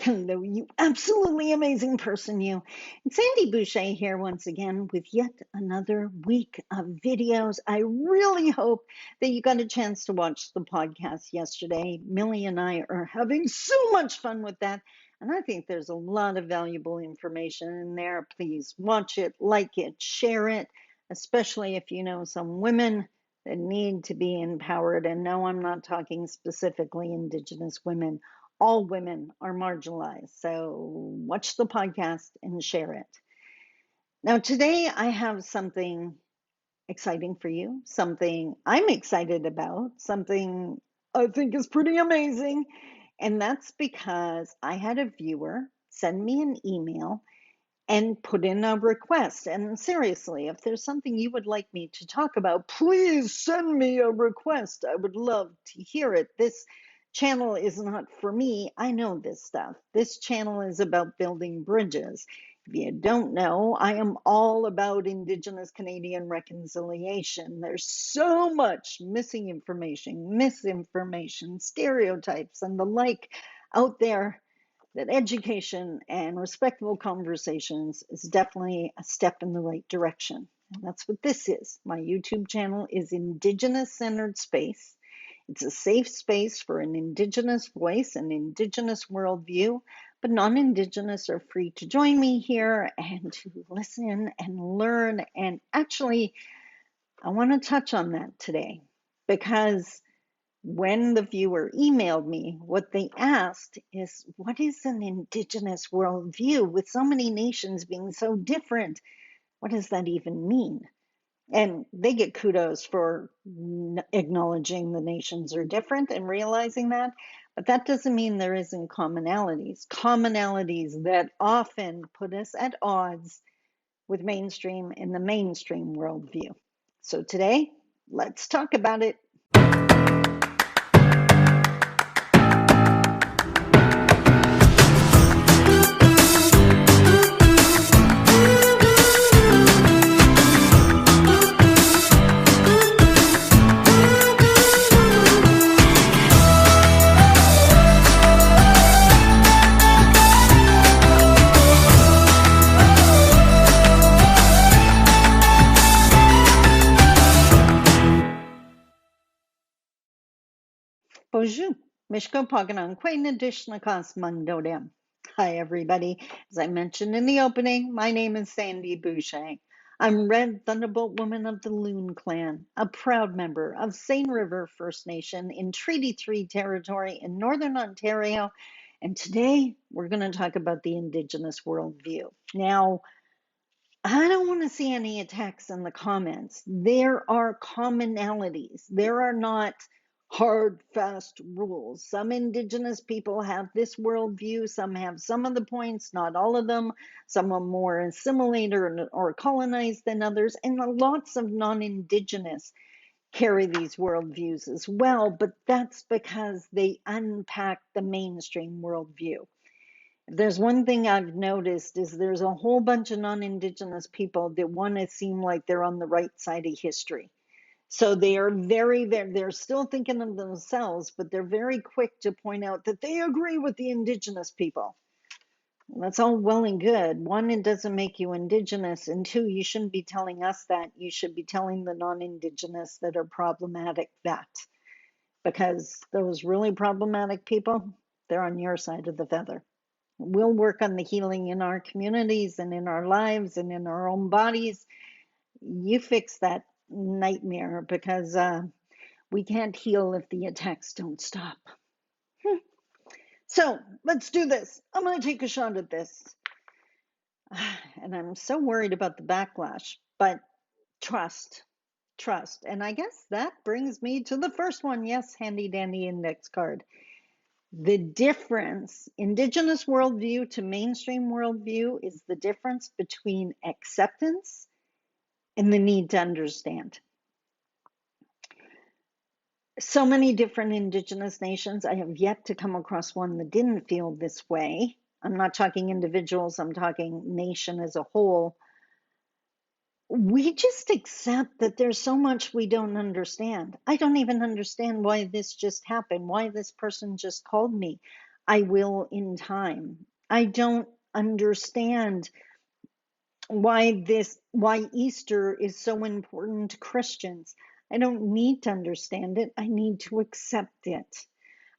Hello, you absolutely amazing person, you. It's Sandy Boucher here once again with yet another week of videos. I really hope that you got a chance to watch the podcast yesterday. Millie and I are having so much fun with that, and I think there's a lot of valuable information in there. Please watch it, like it, share it, especially if you know some women that need to be empowered. And no, I'm not talking specifically Indigenous women. All women are marginalized. So watch the podcast and share it. Now, today I have something exciting for you, something I'm excited about, something I think is pretty amazing. And that's because I had a viewer send me an email and put in a request. And seriously, if there's something you would like me to talk about, please send me a request. I would love to hear it. This channel is not for me. I know this stuff. This channel is about building bridges. If you don't know, I am all about Indigenous Canadian reconciliation. There's so much missing information, misinformation, stereotypes, and the like out there that education and respectful conversations is definitely a step in the right direction. And that's what this is. My YouTube channel is Indigenous Centered Space. It's a safe space for an Indigenous voice, an Indigenous worldview, but non-Indigenous are free to join me here and to listen and learn. And actually, I want to touch on that today because when the viewer emailed me, what they asked is, what is an Indigenous worldview? With so many nations being so different, what does that even mean? And they get kudos for acknowledging the nations are different and realizing that. But that doesn't mean there isn't commonalities that often put us at odds with mainstream in the mainstream worldview. So today, let's talk about it. Bonjour. Mishko Paganan, Quainadishnakas Mundodem. Hi, everybody. As I mentioned in the opening, my name is Sandy Boucher. I'm Red Thunderbolt Woman of the Loon Clan, a proud member of Seine River First Nation in Treaty 3 territory in Northern Ontario. And today we're going to talk about the Indigenous worldview. Now, I don't want to see any attacks in the comments. There are commonalities. There are not hard, fast rules. Some Indigenous people have this worldview. Some have some of the points, not all of them. Some are more assimilated or colonized than others. And lots of non Indigenous carry these worldviews as well. But that's because they unpack the mainstream worldview. If there's one thing I've noticed is there's a whole bunch of non-Indigenous people that want to seem like they're on the right side of history. So they are they're still thinking of themselves, but they're very quick to point out that they agree with the Indigenous people. That's all well and good. One, it doesn't make you Indigenous. And two, you shouldn't be telling us that. You should be telling the non-Indigenous that are problematic that. Because those really problematic people, they're on your side of the feather. We'll work on the healing in our communities and in our lives and in our own bodies. You fix that nightmare because we can't heal if the attacks don't stop. So let's do this. I'm going to take a shot at this. And I'm so worried about the backlash, but trust, trust. And I guess that brings me to the first one. Yes, handy dandy index card. The difference, Indigenous worldview to mainstream worldview, is the difference between acceptance and the need to understand. So many different Indigenous nations, I have yet to come across one that didn't feel this way. I'm not talking individuals, I'm talking nation as a whole. We just accept that there's so much we don't understand. I don't even understand why this just happened, why this person just called me. I will in time. I don't understand why Easter is so important to Christians. I don't need to understand it. I need to accept it.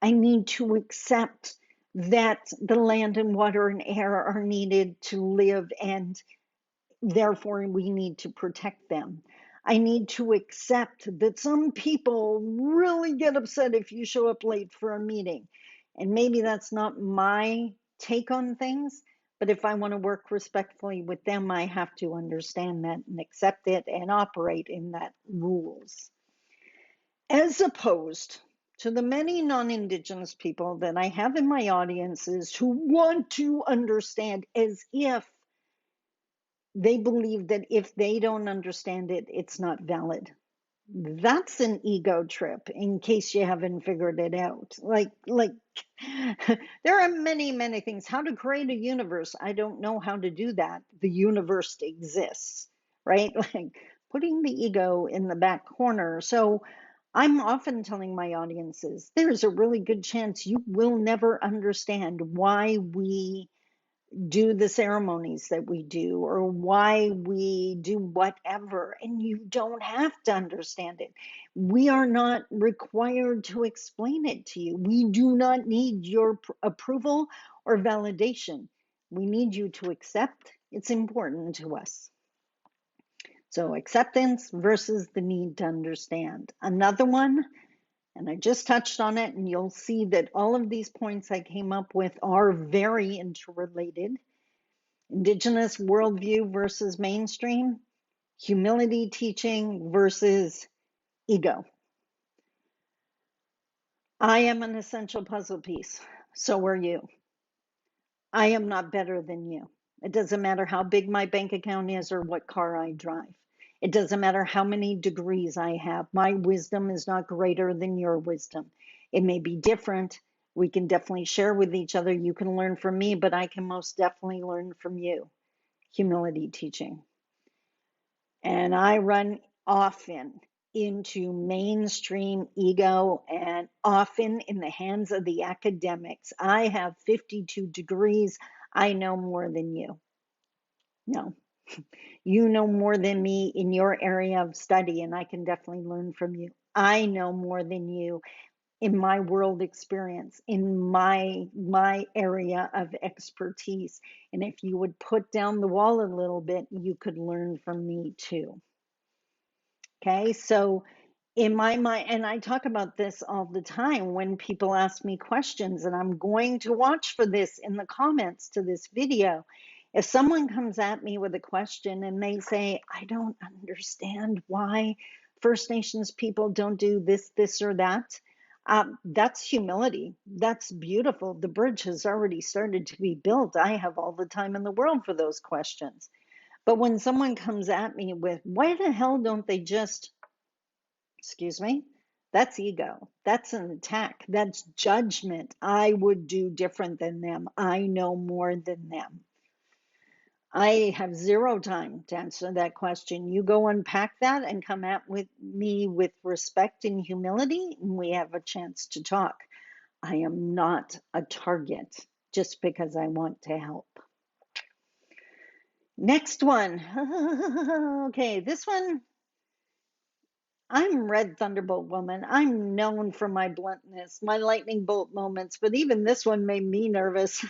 I need to accept that the land and water and air are needed to live, and therefore we need to protect them. I need to accept that some people really get upset if you show up late for a meeting. And maybe that's not my take on things, but if I want to work respectfully with them, I have to understand that and accept it and operate in that rules. As opposed to the many non-Indigenous people that I have in my audiences who want to understand as if they believe that if they don't understand it, it's not valid. That's an ego trip, in case you haven't figured it out. Like there are many, many things. How to create a universe. I don't know how to do that. The universe exists, right? Like putting the ego in the back corner. So I'm often telling my audiences, there's a really good chance you will never understand why we do the ceremonies that we do or why we do whatever, and you don't have to understand it. We are not required to explain it to you. We do not need your approval or validation. We need you to accept it's important to us. So acceptance versus the need to understand. Another one, and I just touched on it, and you'll see that all of these points I came up with are very interrelated. Indigenous worldview versus mainstream, humility teaching versus ego. I am an essential puzzle piece. So are you. I am not better than you. It doesn't matter how big my bank account is or what car I drive. It doesn't matter how many degrees I have. My wisdom is not greater than your wisdom. It may be different. We can definitely share with each other. You can learn from me, but I can most definitely learn from you. Humility teaching. And I run often into mainstream ego and often in the hands of the academics. I have 52 degrees. I know more than you. No, you know more than me in your area of study, and I can definitely learn from you. I know more than you in my world experience, in my area of expertise. And if you would put down the wall a little bit, you could learn from me too. Okay, so in my mind, and I talk about this all the time when people ask me questions, and I'm going to watch for this in the comments to this video. If someone comes at me with a question and they say, I don't understand why First Nations people don't do this, or that, that's humility. That's beautiful. The bridge has already started to be built. I have all the time in the world for those questions. But when someone comes at me with, why the hell don't they just, excuse me, that's ego. That's an attack. That's judgment. I would do different than them. I know more than them. I have zero time to answer that question. You go unpack that and come at with me with respect and humility, and we have a chance to talk. I am not a target just because I want to help. Next one. Okay, this one. I'm Red Thunderbolt Woman. I'm known for my bluntness, my lightning bolt moments, but even this one made me nervous.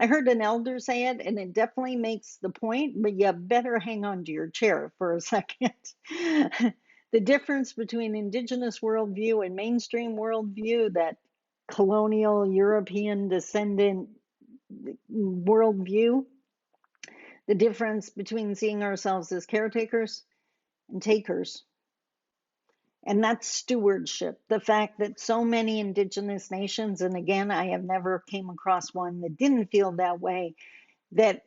I heard an elder say it, and it definitely makes the point, but you better hang on to your chair for a second. The difference between Indigenous worldview and mainstream worldview, that colonial European descendant worldview, the difference between seeing ourselves as caretakers and takers. And that's stewardship. The fact that so many indigenous nations, and again, I have never came across one that didn't feel that way, that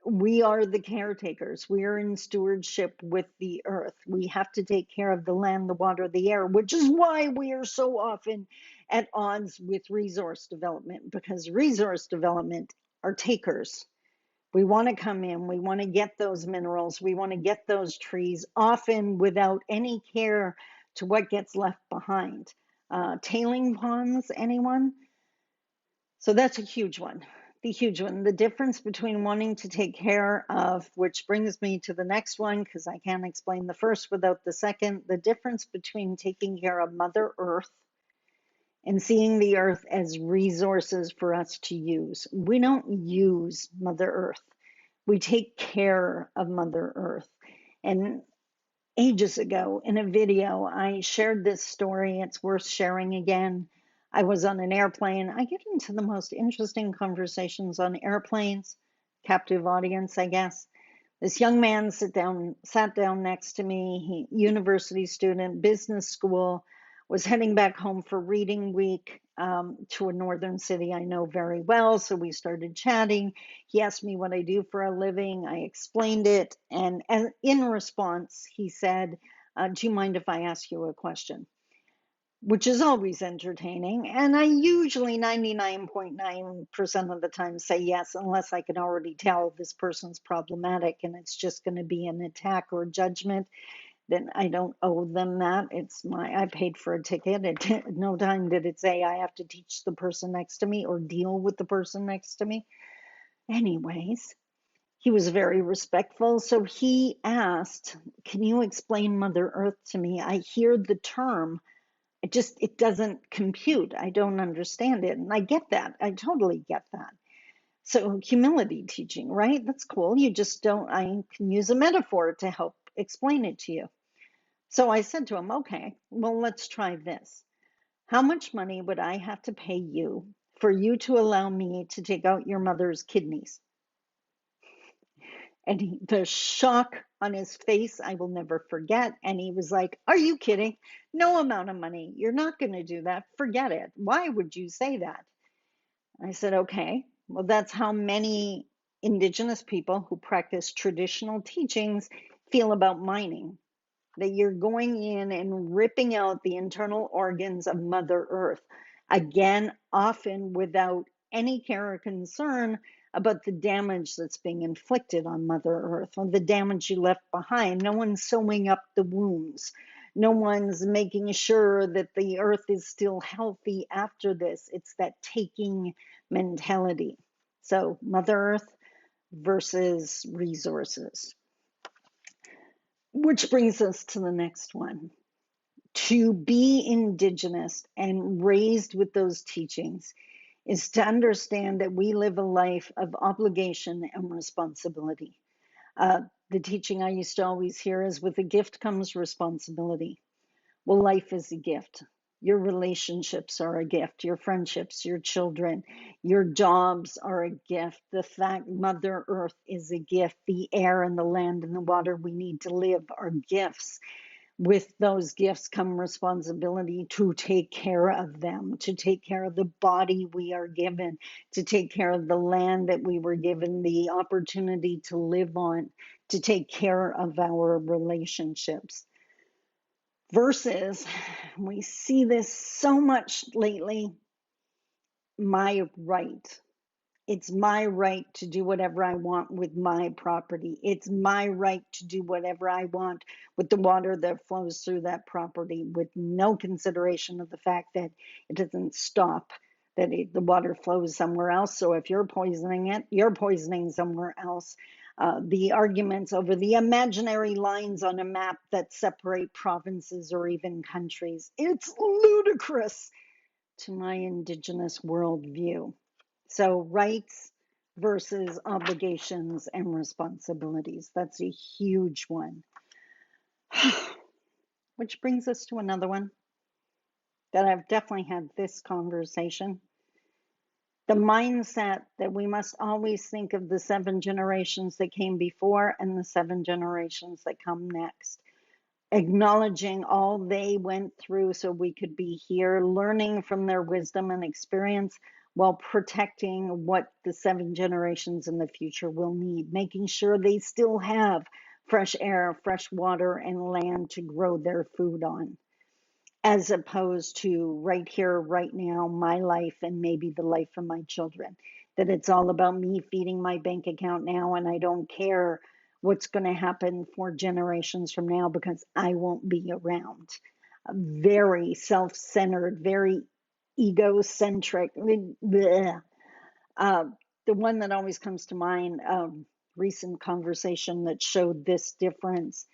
we are the caretakers. We are in stewardship with the earth. We have to take care of the land, the water, the air, which is why we are so often at odds with resource development, because resource development are takers. We want to come in, we want to get those minerals, we want to get those trees, often without any care to what gets left behind. Tailing ponds, anyone? So that's a huge one. The huge one. The difference between wanting to take care of, which brings me to the next one, because I can't explain the first without the second. The difference between taking care of Mother Earth and seeing the earth as resources for us to use. We don't use Mother Earth. We take care of Mother Earth. And ages ago in a video, I shared this story. It's worth sharing again. I was on an airplane. I get into the most interesting conversations on airplanes, captive audience, I guess. This young man sat down next to me, university student, business school, was heading back home for reading week to a northern city I know very well. So we started chatting. He asked me what I do for a living. I explained it. And in response, he said, do you mind if I ask you a question? Which is always entertaining. And I usually 99.9% of the time say yes, unless I can already tell this person's problematic and it's just going to be an attack or judgment. Then I don't owe them that. I paid for a ticket. At no time did it say I have to teach the person next to me or deal with the person next to me. Anyways, he was very respectful. So he asked, can you explain Mother Earth to me? I hear the term, it doesn't compute. I don't understand it. And I get that. I totally get that. So humility teaching, right? That's cool. You just don't, I can use a metaphor to help explain it to you. So I said to him, okay, well, let's try this. How much money would I have to pay you for you to allow me to take out your mother's kidneys? And the shock on his face, I will never forget. And he was like, are you kidding? No amount of money. You're not going to do that. Forget it. Why would you say that? I said, okay, well, that's how many Indigenous people who practice traditional teachings feel about mining. That you're going in and ripping out the internal organs of Mother Earth. Again, often without any care or concern about the damage that's being inflicted on Mother Earth or the damage you left behind. No one's sewing up the wounds. No one's making sure that the earth is still healthy after this. It's that taking mentality. So, Mother Earth versus resources. Which brings us to the next one. To be Indigenous and raised with those teachings is to understand that we live a life of obligation and responsibility. The teaching I used to always hear is with a gift comes responsibility. Well, life is a gift. Your relationships are a gift. Your friendships, your children, your jobs are a gift. The fact Mother Earth is a gift. The air and the land and the water we need to live are gifts. With those gifts come responsibility to take care of them, to take care of the body we are given, to take care of the land that we were given the opportunity to live on, to take care of our relationships. Versus, we see this so much lately, my right. It's my right to do whatever I want with my property. It's my right to do whatever I want with the water that flows through that property with no consideration of the fact that it doesn't stop, that the water flows somewhere else. So if you're poisoning it, you're poisoning somewhere else. The arguments over the imaginary lines on a map that separate provinces or even countries, it's ludicrous to my Indigenous worldview. So rights versus obligations and responsibilities. That's a huge one. Which brings us to another one that I've definitely had this conversation. The mindset that we must always think of the 7 generations that came before and the 7 generations that come next. Acknowledging all they went through so we could be here, learning from their wisdom and experience while protecting what the 7 generations in the future will need, making sure they still have fresh air, fresh water, and land to grow their food on, as opposed to right here, right now, my life and maybe the life of my children. That it's all about me feeding my bank account now, and I don't care what's going to happen 4 generations from now because I won't be around. Very self-centered, very egocentric. Bleh. Uh, the one that always comes to mind, recent conversation that showed this difference,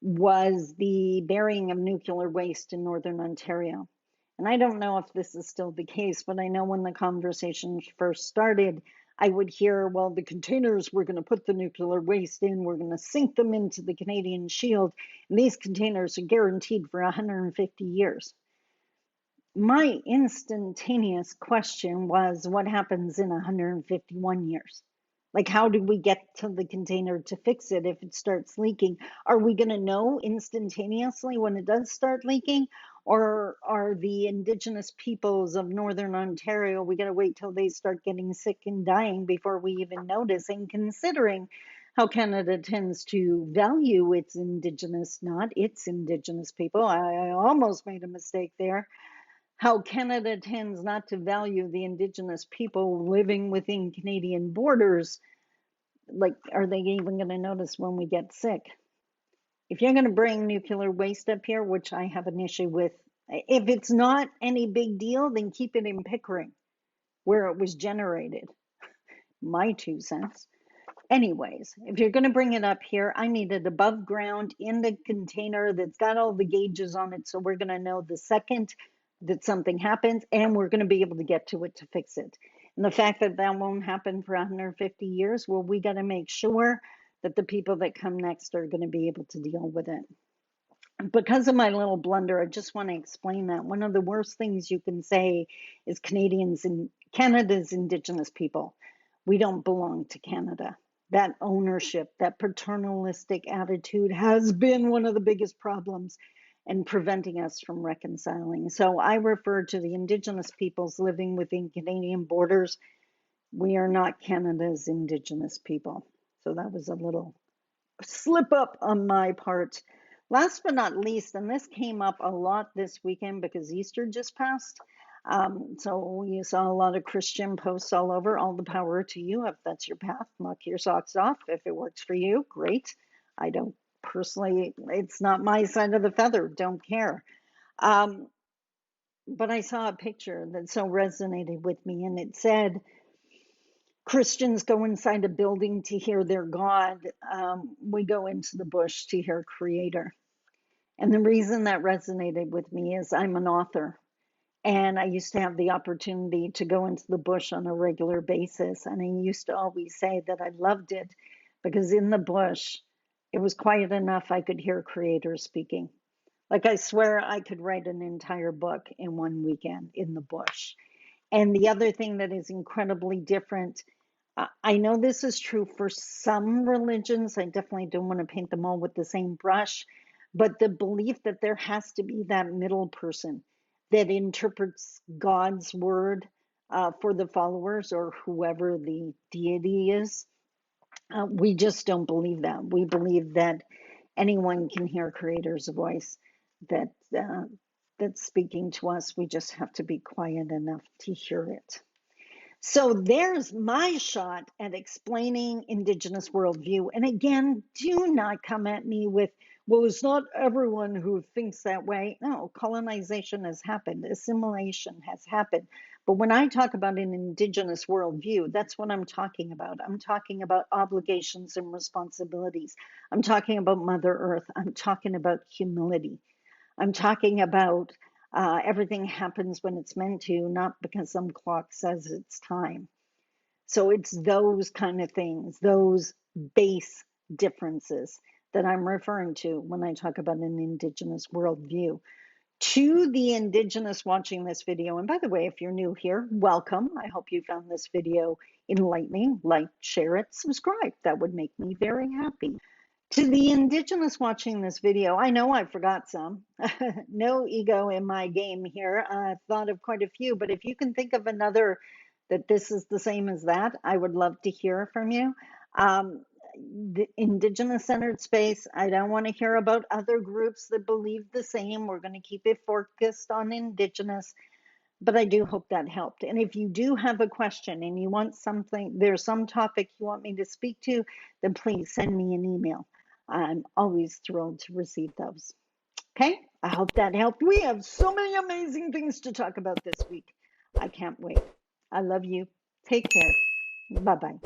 was the burying of nuclear waste in Northern Ontario. And I don't know if this is still the case, but I know when the conversation first started, I would hear, well, the containers we're going to put the nuclear waste in, we're going to sink them into the Canadian Shield, and these containers are guaranteed for 150 years. My instantaneous question was, what happens in 151 years? Like, how do we get to the container to fix it if it starts leaking? Are we going to know instantaneously when it does start leaking? Or are the Indigenous peoples of Northern Ontario, we got to wait till they start getting sick and dying before we even notice? And considering how Canada tends to value its Indigenous, not its Indigenous people, I almost made a mistake there, how Canada tends not to value the Indigenous people living within Canadian borders. Like, are they even going to notice when we get sick? If you're going to bring nuclear waste up here, which I have an issue with, if it's not any big deal, then keep it in Pickering, where it was generated. My 2 cents. Anyways, if you're going to bring it up here, I need it above ground in the container that's got all the gauges on it. So we're going to know the second that something happens, and we're going to be able to get to it to fix it. And the fact that that won't happen for 150 years, well, we got to make sure that the people that come next are going to be able to deal with it. Because of my little blunder, I just want to explain that one of the worst things you can say is Canadians and Canada's Indigenous people. We don't belong to Canada. That ownership, that paternalistic attitude has been one of the biggest problems and preventing us from reconciling. So I refer to the Indigenous peoples living within Canadian borders. We are not Canada's Indigenous people. So that was a little slip up on my part. Last but not least, and this came up a lot this weekend because Easter just passed. So you saw a lot of Christian posts all over. All the power to you if that's your path. Knock your socks off. If it works for you, great. I don't personally, it's not my side of the feather. Don't care. Um, but I saw a picture that so resonated with me, and it said, Christians go inside a building to hear their God. We go into the bush to hear Creator. And the reason that resonated with me is I'm an author. And I used to have the opportunity to go into the bush on a regular basis. And I used to always say that I loved it because in the bush, it was quiet enough I could hear Creator speaking. Like, I swear I could write an entire book in one weekend in the bush. And the other thing that is incredibly different, I know this is true for some religions. I definitely don't want to paint them all with the same brush, but the belief that there has to be that middle person that interprets God's word for the followers or whoever the deity is, we just don't believe that. We believe that anyone can hear Creator's voice, that that's speaking to us. We just have to be quiet enough to hear it. So there's my shot at explaining Indigenous worldview. And again, do not come at me with, well, it's not everyone who thinks that way. No, colonization has happened, assimilation has happened. But when I talk about an Indigenous worldview, that's what I'm talking about. I'm talking about obligations and responsibilities. I'm talking about Mother Earth. I'm talking about humility. I'm talking about everything happens when it's meant to, not because some clock says it's time. So it's those kind of things, those base differences that I'm referring to when I talk about an Indigenous worldview. To the Indigenous watching this video, and by the way, if you're new here, welcome. I hope you found this video enlightening. Like, share it, subscribe. That would make me very happy. To the Indigenous watching this video, I know I forgot some. No ego in my game here. I've thought of quite a few, but if you can think of another that this is the same as that, I would love to hear from you. The Indigenous centered space, I don't want to hear about other groups that believe the same. We're going to keep it focused on Indigenous, but I do hope that helped. And if you do have a question and you want something, there's some topic you want me to speak to, then please send me an email. I'm always thrilled to receive those. Okay, I hope that helped. We have so many amazing things to talk about this week. I can't wait. I love you. Take care. Bye bye.